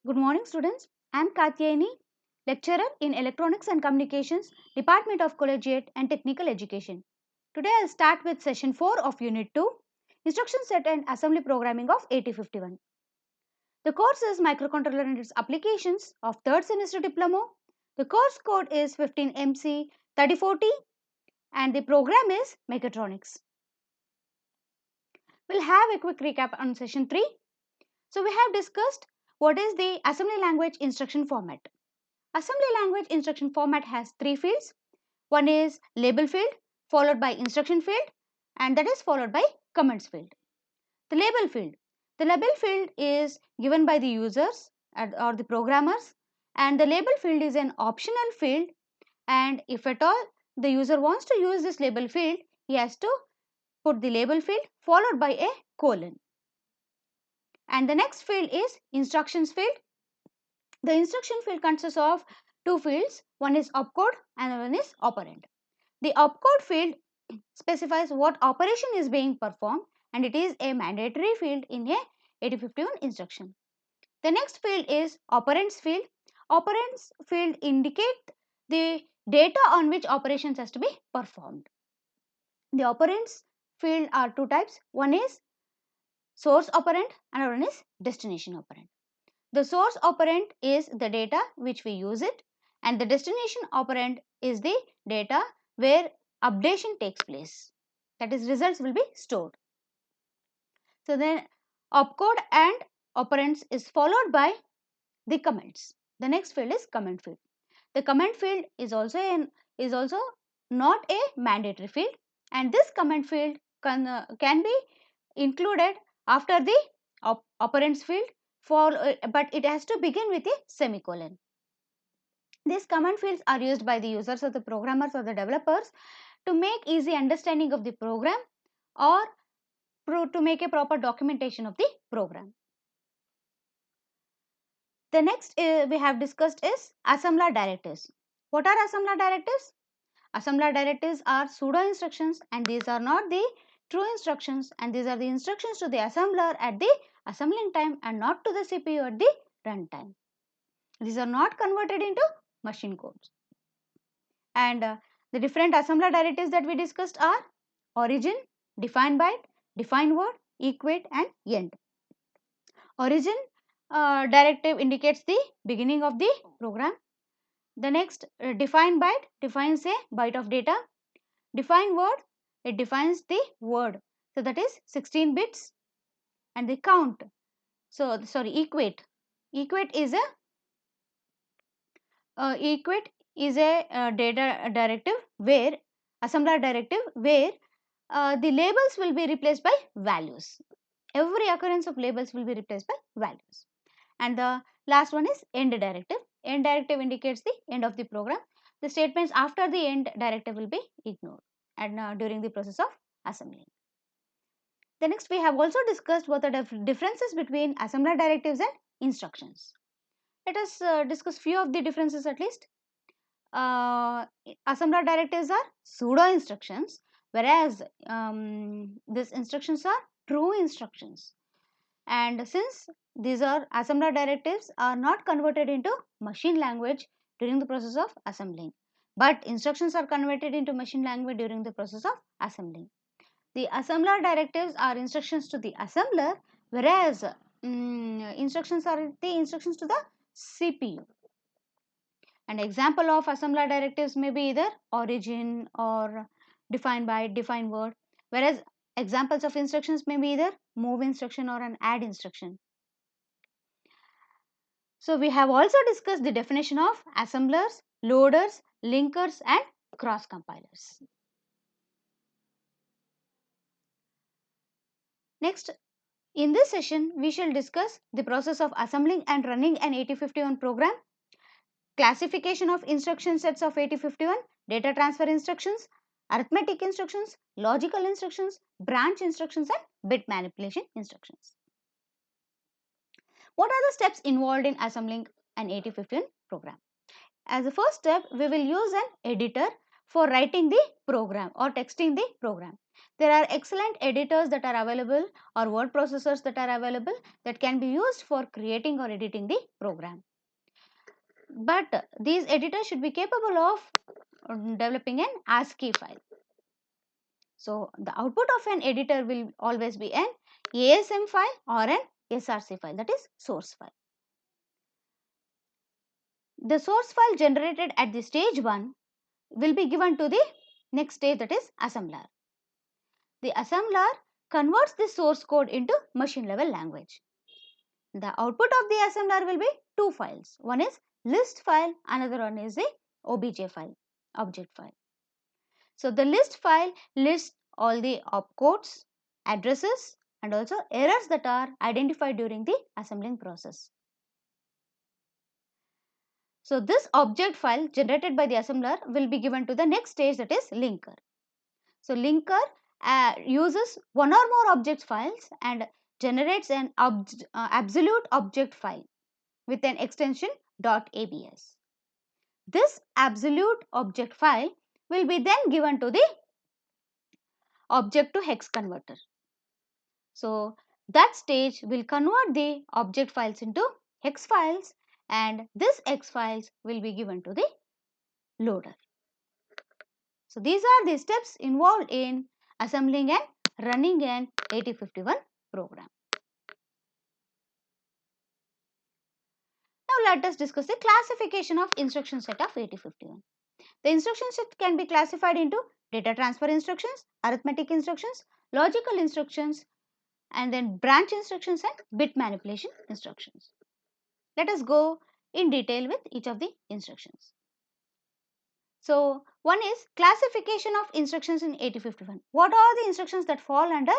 Good morning, students. I am Katyayani, lecturer in Electronics and Communications, Department of Collegiate and Technical Education. Today I'll start with session 4 of Unit 2, Instruction Set and Assembly Programming of 8051. The course is Microcontroller and its Applications of 3rd Semester Diploma. The course code is 15MC3040 and the program is Mechatronics. We'll have a quick recap on session 3. So we have discussed what is the assembly language instruction format. Assembly language instruction format has three fields. One is label field, followed by instruction field, and that is followed by commands field. The label field. The label field is given by the users or the programmers, and the label field is an optional field, and if at all the user wants to use this label field, he has to put the label field followed by a colon. And the next field is instructions field. The instruction field consists of two fields, one is opcode and one is operand. The opcode field specifies what operation is being performed and it is a mandatory field in a 8051 instruction. The next field is operands field. Operands field indicate the data on which operations has to be performed. The operands field are two types. One is source operand and one is destination operand. The source operand is the data which we use it, and the destination operand is the data where updation takes place. That is, results will be stored. So then opcode and operands is followed by the comments. The next field is comment field. The comment field is also not a mandatory field, and this comment field can be included after the operands field but it has to begin with a semicolon. These command fields are used by the users or the programmers or the developers to make easy understanding of the program or to make a proper documentation of the program. The next we have discussed is assembler directives. What are assembler directives? Assembler directives are pseudo instructions, and these are not the true instructions, and these are the instructions to the assembler at the assembling time and not to the CPU at the runtime. These are not converted into machine codes. And the different assembler directives that we discussed are origin, define byte, define word, equate and end. Origin directive indicates the beginning of the program. The next define byte defines a byte of data. Define word, it defines the word. So that is 16 bits. And the count, so sorry, equate. Equate is a data directive where assembler directive where the labels will be replaced by values. Every occurrence of labels will be replaced by values. And the last one is end directive. End directive indicates the end of the program. The statements after the end directive will be ignored and during the process of assembling. The next we have also discussed what are the differences between assembler directives and instructions. Let us discuss few of the differences at least. Assembler directives are pseudo instructions, whereas these instructions are true instructions. And since these are assembler directives are not converted into machine language during the process of assembling, but instructions are converted into machine language during the process of assembling. The assembler directives are instructions to the assembler, whereas instructions are the instructions to the CPU. An example of assembler directives may be either origin or define byte, define word, whereas examples of instructions may be either move instruction or an add instruction. So we have also discussed the definition of assemblers, loaders, linkers and cross compilers. Next, in this session we shall discuss the process of assembling and running an 8051 program, classification of instruction sets of 8051, data transfer instructions, arithmetic instructions, logical instructions, branch instructions and bit manipulation instructions. What are the steps involved in assembling an 8051 program? As a first step, we will use an editor for writing the program or texting the program. There are excellent editors that are available or word processors that are available that can be used for creating or editing the program. But these editors should be capable of developing an ASCII file. So the output of an editor will always be an ASM file or an SRC file, that is source file. The source file generated at the stage 1 will be given to the next stage, that is assembler. The assembler converts the source code into machine level language. The output of the assembler will be two files. One is list file, another one is the OBJ file, object file. So the list file lists all the opcodes, addresses and also errors that are identified during the assembling process. So this object file generated by the assembler will be given to the next stage, that is linker. So linker uses one or more object files and generates an absolute object file with an extension .abs. This absolute object file will be then given to the object to hex converter. So that stage will convert the object files into hex files and this hex files will be given to the loader. So these are the steps involved in assembling and running an 8051 program. Now let us discuss the classification of instruction set of 8051. The instruction set can be classified into data transfer instructions, arithmetic instructions, logical instructions and then branch instructions and bit manipulation instructions. Let us go in detail with each of the instructions. So one is classification of instructions in 8051. What are the instructions that fall under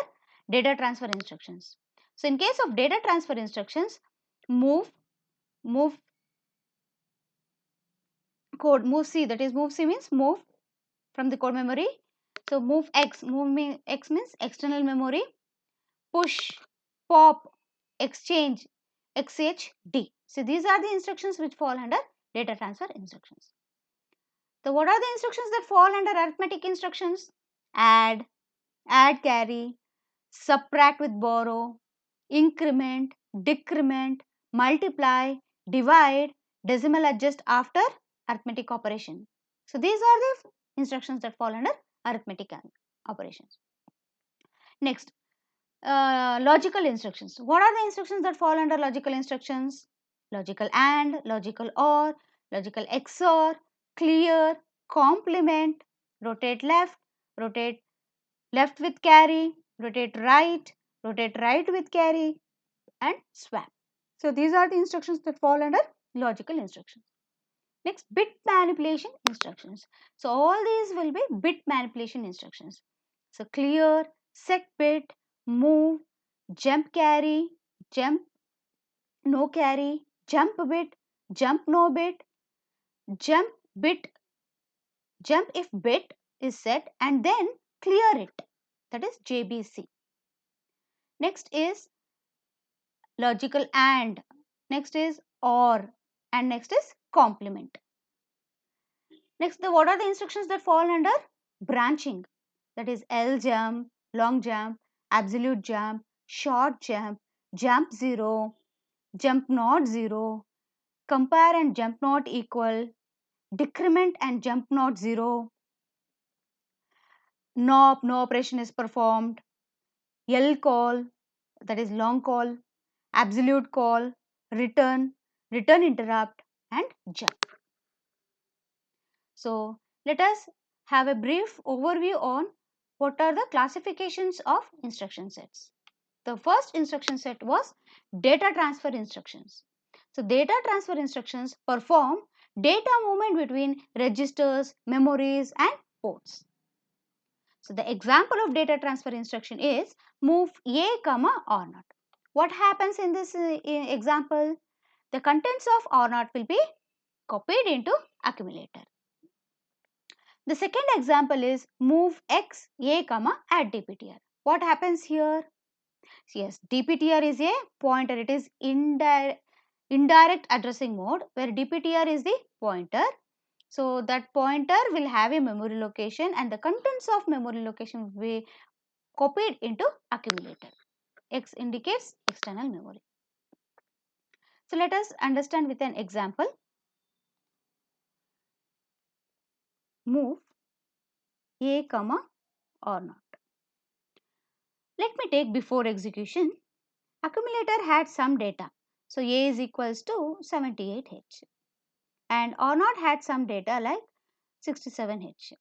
data transfer instructions? So in case of data transfer instructions, move code, move C, that is move C means move from the code memory. So move X, X means external memory, push, pop, exchange, XHD. So these are the instructions which fall under data transfer instructions. So what are the instructions that fall under arithmetic instructions? Add carry, subtract with borrow, increment, decrement, multiply, divide, decimal adjust after arithmetic operation. So these are the instructions that fall under arithmetic operations. Next, logical instructions. What are the instructions that fall under logical instructions? Logical AND, logical OR, logical XOR, clear, complement, rotate left with carry, rotate right with carry and swap. So these are the instructions that fall under logical instructions. Next, bit manipulation instructions. So all these will be bit manipulation instructions. So clear, set bit, move, jump carry, jump no carry, jump bit, jump no bit, jump bit, jump if bit is set and then clear it, that is JBC. Next is logical AND, next is OR and next is complement. Next, what are the instructions that fall under branching? That is L jump, long jump, absolute jump, short jump, jump 0, jump not 0, compare and jump not equal, decrement and jump not 0, no operation is performed, L call, that is long call, absolute call, return interrupt and jump. So let us have a brief overview on what are the classifications of instruction sets. The first instruction set was data transfer instructions. So data transfer instructions perform data movement between registers, memories and ports. So the example of data transfer instruction is move A, R0. What happens in this example? The contents of R0 will be copied into accumulator. The second example is move X, A, add DPTR. What happens here? Yes, DPTR is a pointer. It is indirect addressing mode where DPTR is the pointer. So that pointer will have a memory location and the contents of memory location will be copied into accumulator. X indicates external memory. So let us understand with an example. Move A comma or not. Let me take before execution. Accumulator had some data. So A is equals to 78H and or not had some data like 67H.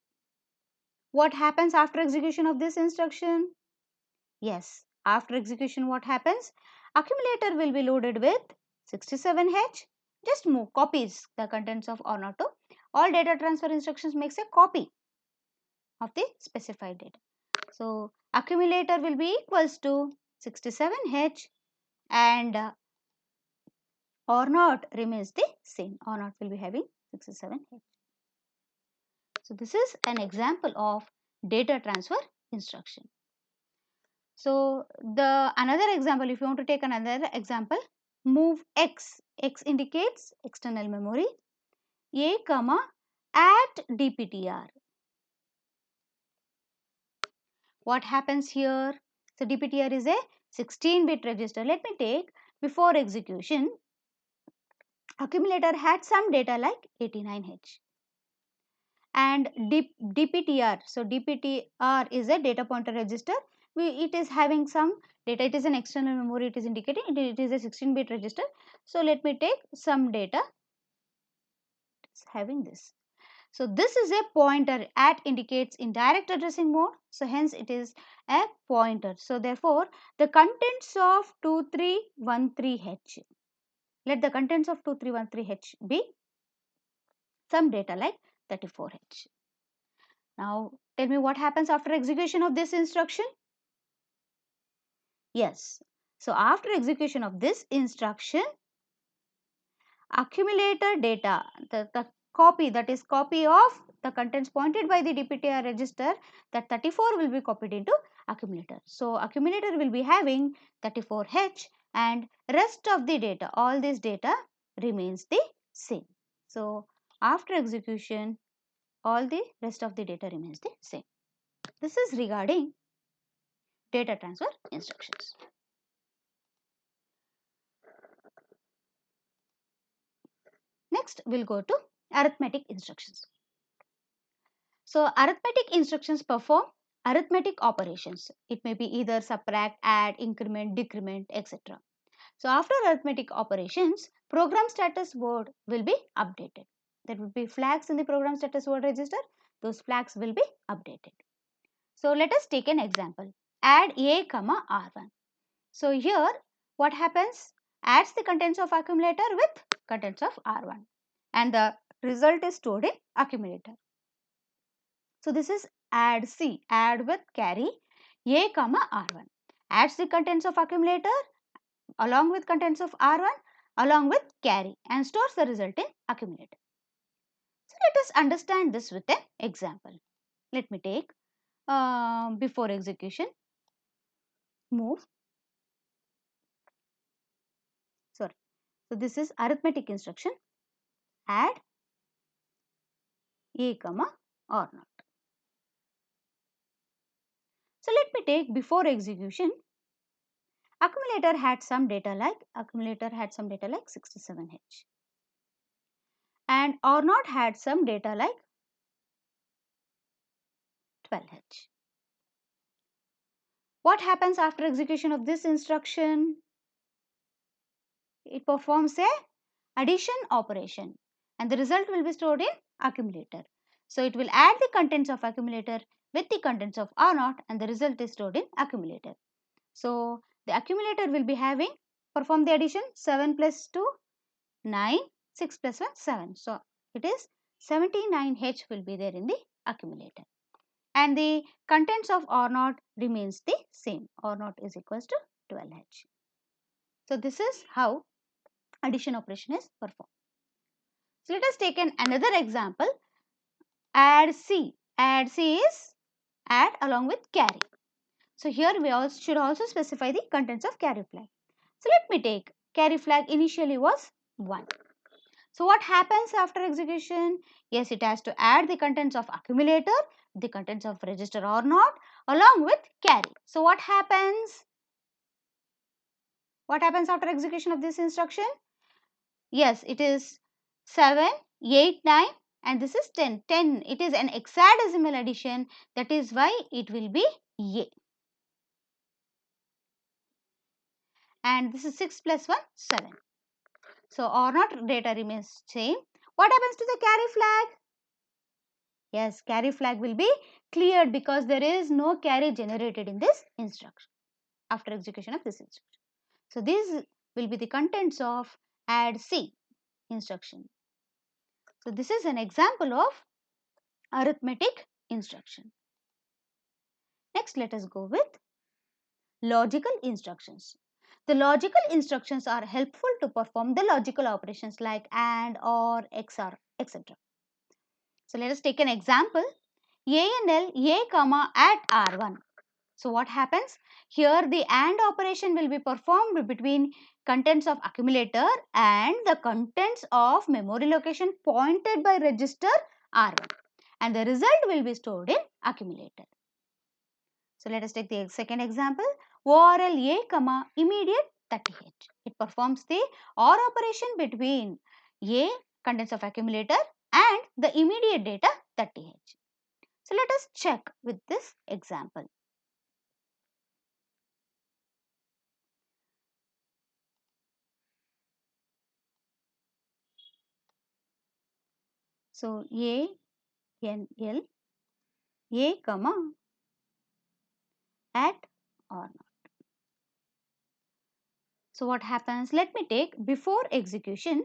What happens after execution of this instruction? Yes, after execution what happens? Accumulator will be loaded with 67H. Just move, copies the contents of or not to. All data transfer instructions makes a copy of the specified data. So accumulator will be equals to 67H and or not remains the same. Or not will be having 67H. So this is an example of data transfer instruction. So the another example, if you want to take another example, move X. X indicates external memory. A comma at DPTR. What happens here? So DPTR is a 16-bit register. Let me take before execution. Accumulator had some data like 89H. And DPTR. So DPTR is a data pointer register. It is having some data. It is an external memory. It is indicating it is a 16-bit register. So let me take some data. It's having this. So this is a pointer. At indicates indirect addressing mode. So hence it is a pointer. So therefore the contents of 2313H. Let the contents of 2313H be some data like 34H. Now tell me what happens after execution of this instruction? Yes. So after execution of this instruction, accumulator data, the copy, that is copy of the contents pointed by the DPTR register, that 34 will be copied into accumulator. So accumulator will be having 34H and rest of the data, all this data remains the same. So after execution, all the rest of the data remains the same. This is regarding data transfer instructions. Next, we'll go to arithmetic instructions. So, arithmetic instructions perform arithmetic operations. It may be either subtract, add, increment, decrement, etc. So, after arithmetic operations, program status word will be updated. There will be flags in the program status word register. Those flags will be updated. So, let us take an example. Add A comma R1. So, here what happens? Adds the contents of accumulator with contents of R1 and the result is stored in accumulator. So, this is add C, add with carry A comma R1. Adds the contents of accumulator along with contents of R1 along with carry and stores the result in accumulator. So, let us understand this with an example. Let me take before execution, move. Sorry. So, this is arithmetic instruction, add A comma or not. So, let me take before execution, accumulator had some data like 67H and or not had some data like 12H. What happens after execution of this instruction? It performs a addition operation and the result will be stored in accumulator. So, it will add the contents of accumulator with the contents of R0 and the result is stored in accumulator. So, the accumulator will be having, perform the addition, 7 plus 2, 9, 6 plus 1, 7. So, it is 79H will be there in the accumulator. And the contents of R0 remains the same. R0 is equals to 12H. So, this is how addition operation is performed. So, let us take another example. Add C. Add C is add along with carry. So, here we also should also specify the contents of carry flag. So, let me take carry flag initially was 1. So what happens after execution? Yes, it has to add the contents of accumulator, the contents of register or not, along with carry. So what happens? What happens after execution of this instruction? Yes, it is 7, 8, 9 and this is 10. 10, it is an hexadecimal addition, that is why it will be A. And this is 6 plus 1, 7. So or not data remains same. What happens to the carry flag? Yes, carry flag will be cleared because there is no carry generated in this instruction after execution of this instruction. So these will be the contents of add C instruction. So this is an example of arithmetic instruction. Next, let us go with logical instructions. The logical instructions are helpful to perform the logical operations like AND, OR, XOR, etc. So let us take an example. ANL A comma at R1. So what happens? Here the AND operation will be performed between contents of accumulator and the contents of memory location pointed by register R1 and the result will be stored in accumulator. So let us take the second example. ORL A comma immediate 30H. It performs the OR operation between A contents of accumulator and the immediate data 30H. So let us check with this example. So A N L A comma at or not. So what happens? Let me take before execution.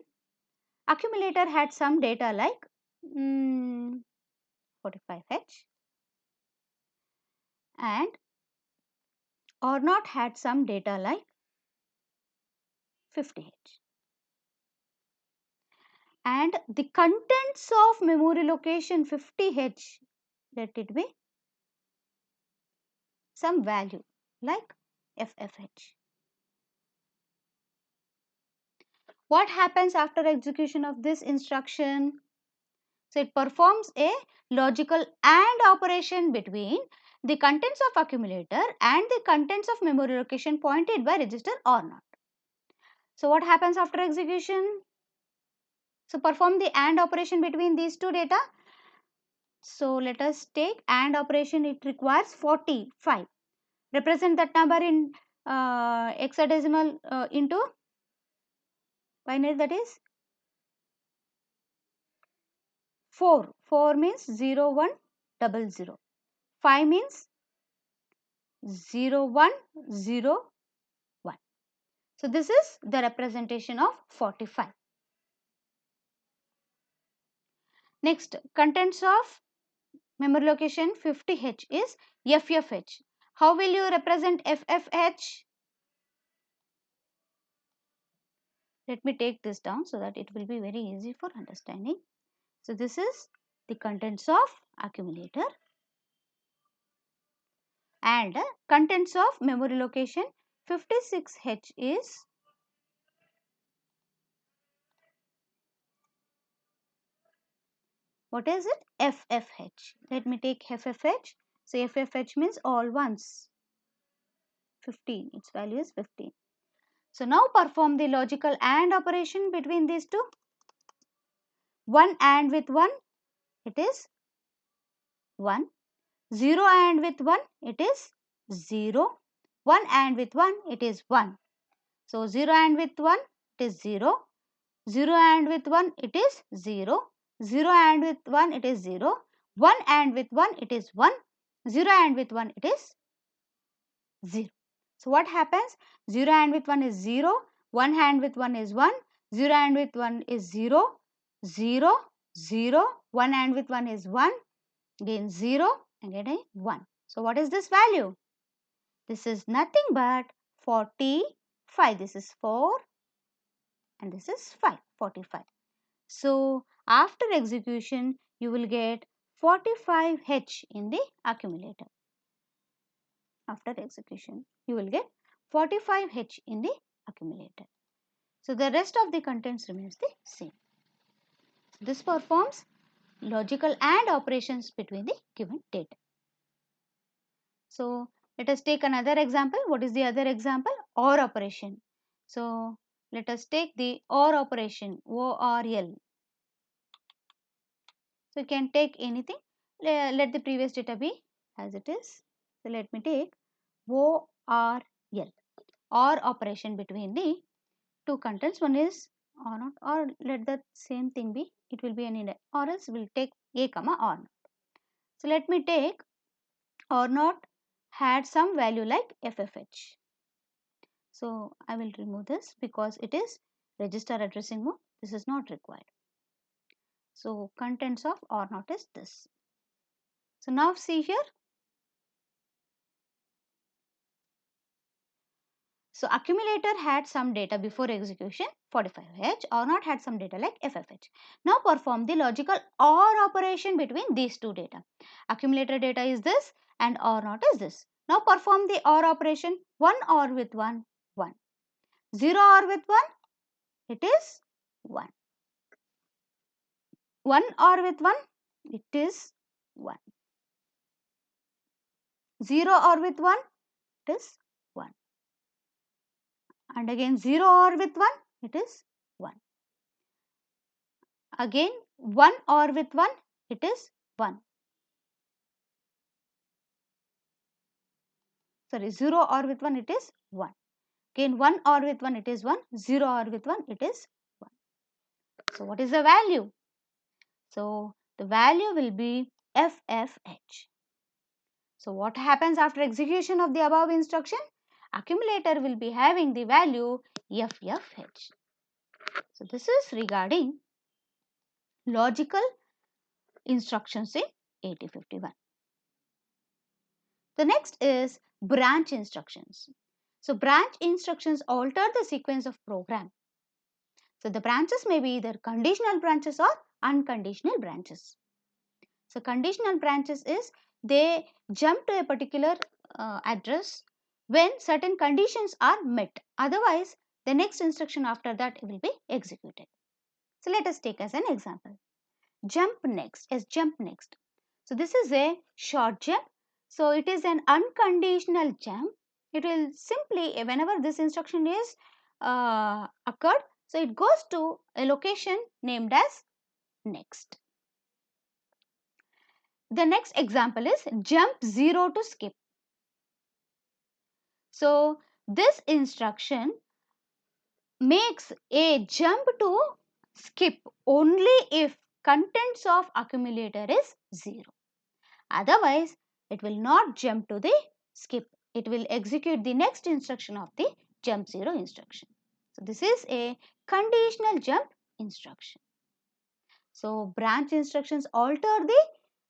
Accumulator had some data like 45H and or not had some data like 50H. And the contents of memory location 50H, let it be some value like FFH. What happens after execution of this instruction? So it performs a logical AND operation between the contents of accumulator and the contents of memory location pointed by register or not. So what happens after execution? So perform the AND operation between these two data. So let us take AND operation, it requires 45. Represent that number in hexadecimal into binary, that is 4. 4 means 0, 1, 0, 0. 5 means 0, 1, 0, 1. So this is the representation of 45. Next, contents of memory location 50H is FFH. How will you represent FFH? Let me take this down so that it will be very easy for understanding. So this is the contents of accumulator and contents of memory location 56H is what is it? FFH. Let me take FFH. So FFH means all ones. 15. Its value is 15. So now perform the logical AND operation between these two. 1 AND with 1, it is 1. 0 AND with 1, it is 0. 1 AND with 1, it is 1. So 0 AND with 1, it is 0. 0 AND with 1, it is 0. 0 AND with 1, it is 0. 1 AND with 1, it is 1. 0 AND with 1, it is 0. So what happens? 0 AND with 1 is 0. 1 AND with 1 is 1. 0 AND with 1 is 0. 0, 0. 1 AND with 1 is 1. Again 0 and again 1. So what is this value? This is nothing but 45. This is 4 and this is 5. 45. So after execution, you will get 45H in the accumulator. After execution, you will get 45H in the accumulator. So the rest of the contents remains the same. This performs logical and operations between the given data. So let us take another example. What is the other example? OR operation. So let us take the OR operation, ORL. So you can take anything. Let the previous data be as it is. So let me take ORL, OR operation between the two contents. One is or not, or let the same thing be. It will be an index, or else we'll take a comma or not. So let me take or not had some value like FFH. So I will remove this because it is register addressing mode. This is not required. So contents of or not is this. So now see here. So accumulator had some data before execution 45H, or not had some data like FFH. Now perform the logical OR operation between these two data. Accumulator data is this and OR not is this. Now perform the OR operation. 1 OR with 1, 1. 0 OR with 1, it is 1. 1 OR with 1, it is 1. 0 OR with 1, it is 1. And again 0 OR with 1, it is 1. Again 1 OR with 1, it is 1. Sorry, 0 OR with 1, it is 1. Again 1 OR with 1, it is 1. 0 OR with 1, it is 1. So what is the value? So the value will be FFH. So what happens after execution of the above instruction? Accumulator will be having the value FFH. So this is regarding logical instructions in 8051. The next is branch instructions. So branch instructions alter the sequence of program. So the branches may be either conditional branches or unconditional branches. So conditional branches is they jump to a particular address when certain conditions are met. Otherwise, the next instruction after that will be executed. So let us take as an example. Jump next is jump next. So this is a short jump. So it is an unconditional jump. It will simply, whenever this instruction is occurred, so it goes to a location named as next. The next example is jump 0 to skip. So this instruction makes a jump to skip only if contents of accumulator is 0. Otherwise, it will not jump to the skip. It will execute the next instruction of the jump 0 instruction. So this is a conditional jump instruction. So branch instructions alter the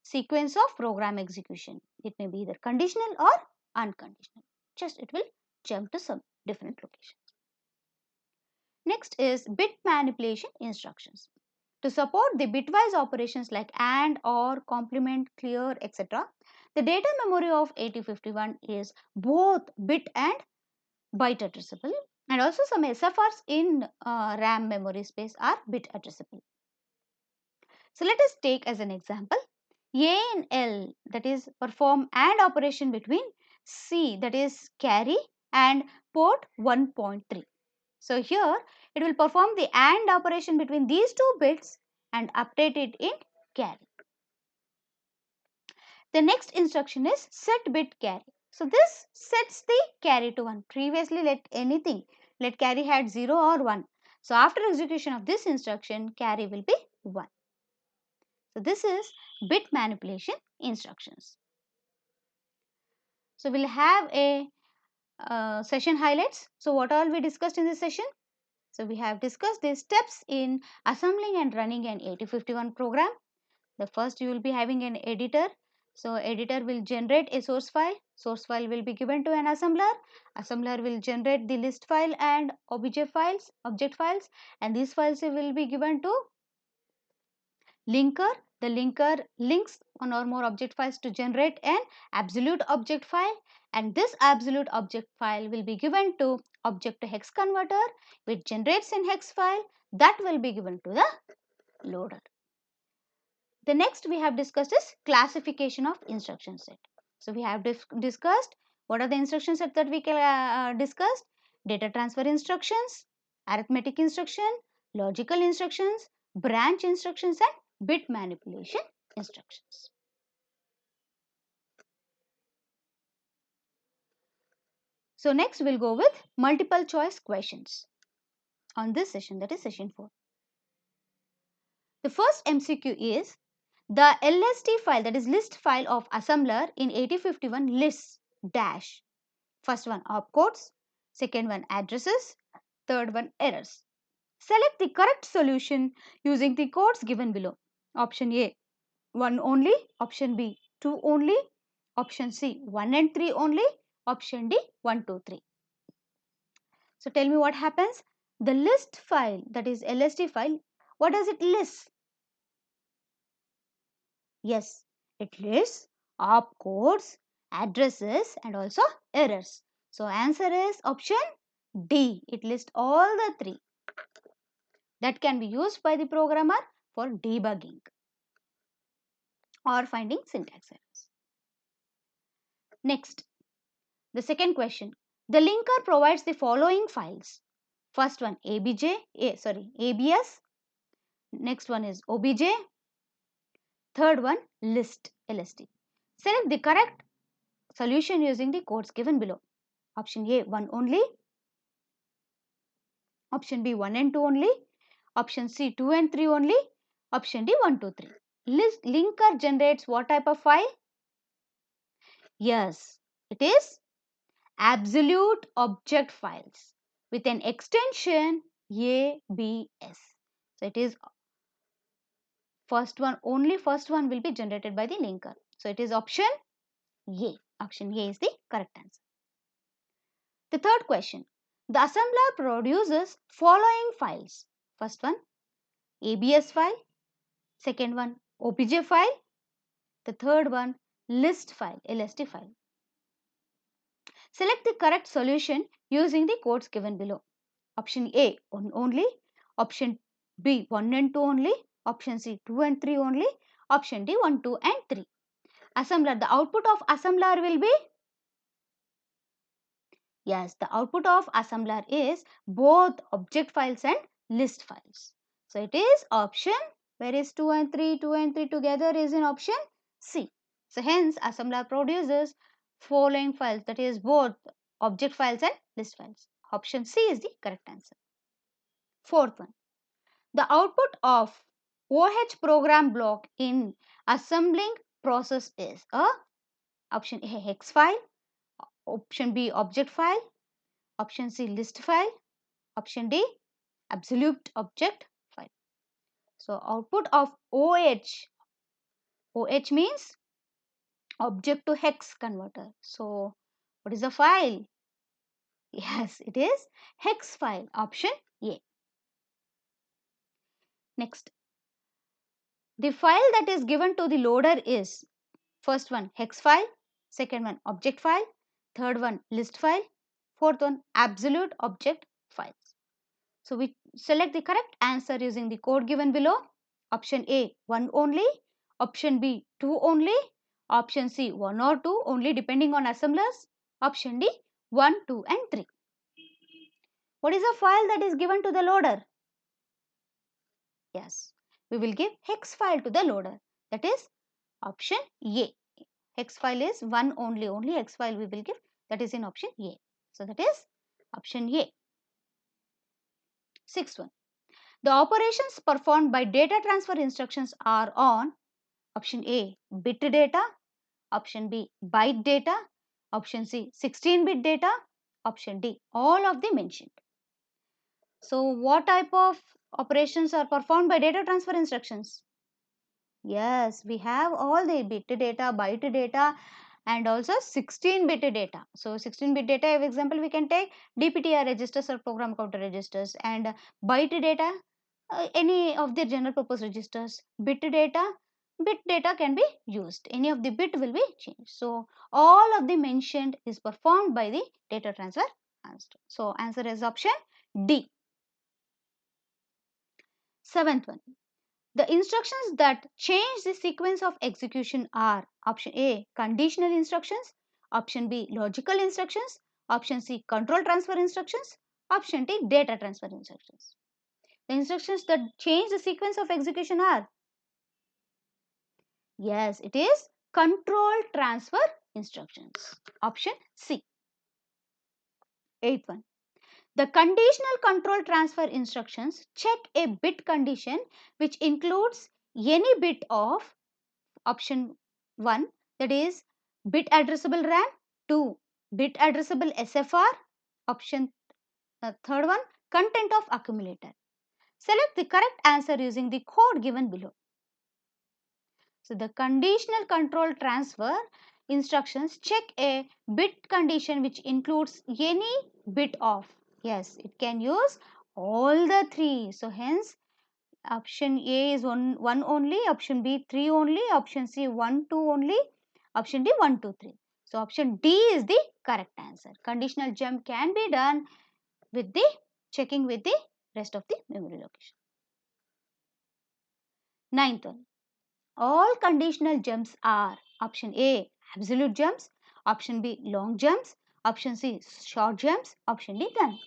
sequence of program execution. It may be either conditional or unconditional. Just it will jump to some different locations. Next is bit manipulation instructions. To support the bitwise operations like AND, OR, complement, clear, etc., the data memory of 8051 is both bit and byte addressable, and also some SFRs in RAM memory space are bit addressable. So let us take as an example A and L, that is perform AND operation between C, that is carry, and port 1.3. So here it will perform the AND operation between these two bits and update it in carry. The next instruction is set bit carry. So this sets the carry to 1. Previously let carry had 0 or 1. So after execution of this instruction, carry will be 1. So this is bit manipulation instructions. So we'll have a session highlights. So what all we discussed in this session? So we have discussed the steps in assembling and running an 8051 program. The first you will be having an editor. So editor will generate a source file. Source file will be given to an assembler. Assembler will generate the list file and object files, and these files will be given to linker. The linker links one or more object files to generate an absolute object file, and this absolute object file will be given to object to hex converter, which generates an hex file that will be given to the loader. The next we have discussed is classification of instruction set. So we have discussed what are the instruction sets that we discussed: data transfer instructions, arithmetic instruction, logical instructions, branch instructions, and bit manipulation instructions. So next we'll go with multiple choice questions on this session, that is session 4. The first MCQ is: the LST file, that is list file of assembler in 8051 lists dash. First one opcodes, second one addresses, third one errors. Select the correct solution using the codes given below. Option A 1 only, option B 2 only, option C 1 and 3 only, option D 1, 2, 3. So tell me what happens. The list file, that is LST file, what does it list? Yes, it lists opcodes, addresses and also errors. So answer is option D. It lists all the three that can be used by the programmer for debugging or finding syntax errors. Next, the second question. The linker provides the following files. First one ABS. Next one is OBJ. Third one list LST. Select the correct solution using the codes given below. Option A 1 only, option B 1 and 2 only, option C 2 and 3 only, option D 1, 2, 3. List linker generates what type of file? Yes, it is absolute object files with an extension ABS. So it is first one will be generated by the linker. So it is option A. Option A is the correct answer. The third question. The assembler produces following files. First one ABS file, second one OBJ file, the third one list file, LST file. Select the correct solution using the codes given below. Option A 1 only, option B 1 and 2 only, option C 2 and 3 only, option D 1, 2 and 3. Assembler, the output of assembler will be? Yes, the output of assembler is both object files and list files. So it is option, where is 2 and 3? 2 and 3 together is in option C. So hence assembler produces following files, that is both object files and list files. Option C is the correct answer. Fourth one. The output of OH program block in assembling process is a option A hex file, option B object file, option C list file, option D absolute object file. So output of OH means object to hex converter. So what is the file? Yes, it is hex file, option A. Next, the file that is given to the loader is first one hex file, second one object file, third one list file, fourth one absolute object files. So we select the correct answer using the code given below. Option A 1 only, option B 2 only, option C 1 or 2 only depending on assemblers, option D 1, 2 and 3. What is the file that is given to the loader? Yes, we will give hex file to the loader, that is option A. Hex file is 1 only hex file we will give, that is in option A. So that is option A. Sixth one. The operations performed by data transfer instructions are on option A bit data, option B byte data, option C 16-bit data, option D all of the mentioned. So what type of operations are performed by data transfer instructions? Yes, we have all the bit data, byte data and also 16-bit data. So 16-bit data, for example, we can take DPTR registers or program counter registers, and byte data, any of the general purpose registers. Bit data can be used. Any of the bit will be changed. So all of the mentioned is performed by the data transfer instruction. So answer is option D. Seventh one. The instructions that change the sequence of execution are option A, conditional instructions, option B, logical instructions, option C, control transfer instructions, option D, data transfer instructions. The instructions that change the sequence of execution are, yes, it is control transfer instructions. Option C. Eighth one. The conditional control transfer instructions check a bit condition which includes any bit of option 1, that is bit addressable RAM, 2 bit addressable SFR, option third one content of accumulator. Select the correct answer using the code given below. So the conditional control transfer instructions check a bit condition which includes any bit of, yes, it can use all the three. So hence option A is 1 only, option B 3 only, option C 1 2 only, option D 1 2 3. So option D is the correct answer. Conditional jump can be done with the checking with the rest of the memory location. Ninth one. All conditional jumps are option A, absolute jumps, option B, long jumps, option C, short jumps, option D, none.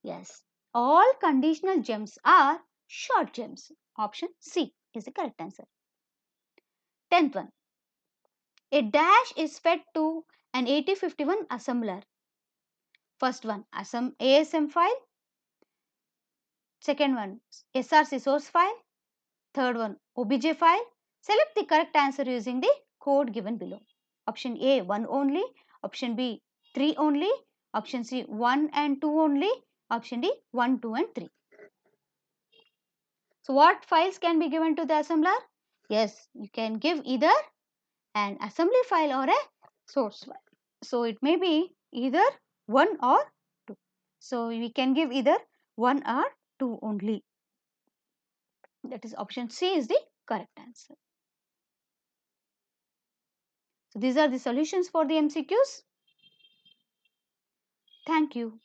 Yes, all conditional jumps are short jumps. Option C is the correct answer. 10th one. A dash is fed to an 8051 assembler. First one, ASM file. Second one, SRC source file. Third one, OBJ file. Select the correct answer using the code given below. Option A, 1 only. Option B, 3 only. Option C, 1 and 2 only. Option D, 1, 2 and 3. So what files can be given to the assembler? Yes, you can give either an assembly file or a source file. So it may be either 1 or 2. So we can give either 1 or 2 only. That is option C is the correct answer. So these are the solutions for the MCQs. Thank you.